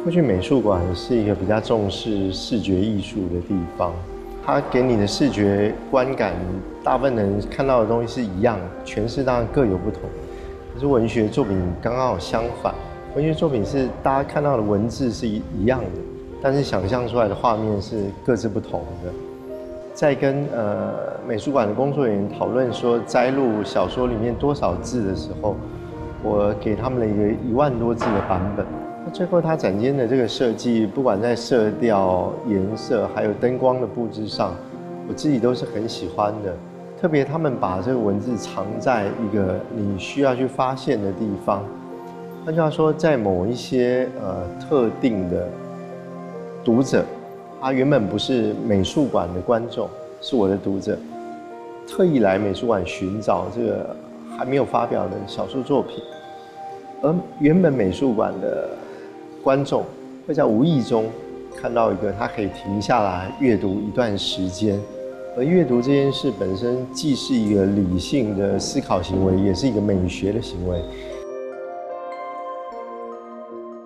过去美术馆是一个比较重视视觉艺术的地方，它给你的视觉观感，大部分人看到的东西是一样，诠释当然各有不同。可是文学作品刚好相反，文学作品是大家看到的文字是一样的，但是想象出来的画面是各自不同的。在跟美术馆的工作人员讨论说摘录小说里面多少字的时候，我给他们了一个1万多字的版本。那最后他展间的这个设计，不管在色调、颜色，还有灯光的布置上，我自己都是很喜欢的。特别他们把这个文字藏在一个你需要去发现的地方。换句话说，在某一些特定的读者，他原本不是美术馆的观众，是我的读者，特意来美术馆寻找这个还没有发表的小说作品，而原本美术馆的观众会在无意中看到一个他可以停下来阅读一段时间，而阅读这件事本身既是一个理性的思考行为，也是一个美学的行为。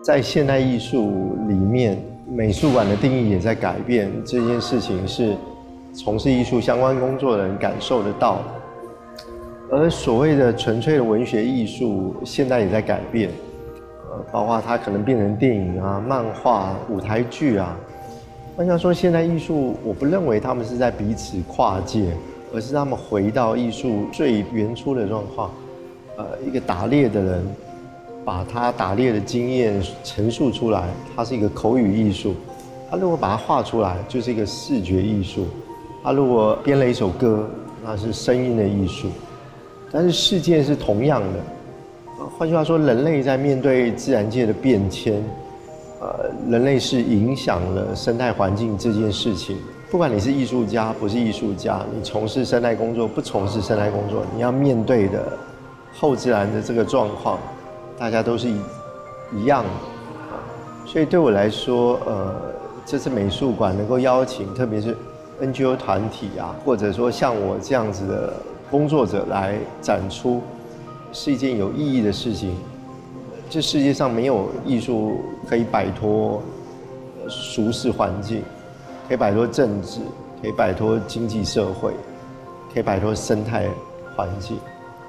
在现代艺术里面，美术馆的定义也在改变，这件事情是从事艺术相关工作的人感受得到的。而所谓的纯粹的文学艺术，现在也在改变，包括它可能变成电影啊、漫画、舞台剧啊。换句话说，现代艺术，我不认为他们是在彼此跨界，而是他们回到艺术最原初的状况。一个打猎的人，把他打猎的经验陈述出来，它是一个口语艺术；他如果把它画出来，就是一个视觉艺术；他如果编了一首歌，那是声音的艺术。但是事件是同样的。换句话说，人类在面对自然界的变迁，人类是影响了生态环境这件事情。不管你是艺术家不是艺术家，你从事生态工作不从事生态工作，你要面对的后自然的这个状况，大家都是一样的。所以对我来说，这次美术馆能够邀请，特别是 NGO 团体啊，或者说像我这样子的工作者来展出，是一件有意义的事情。这世界上没有艺术可以摆脱俗世环境，可以摆脱政治，可以摆脱经济社会，可以摆脱生态环境。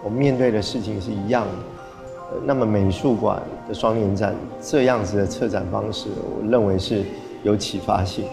我们面对的事情是一样的。那么美术馆的双年展这样子的策展方式，我认为是有启发性。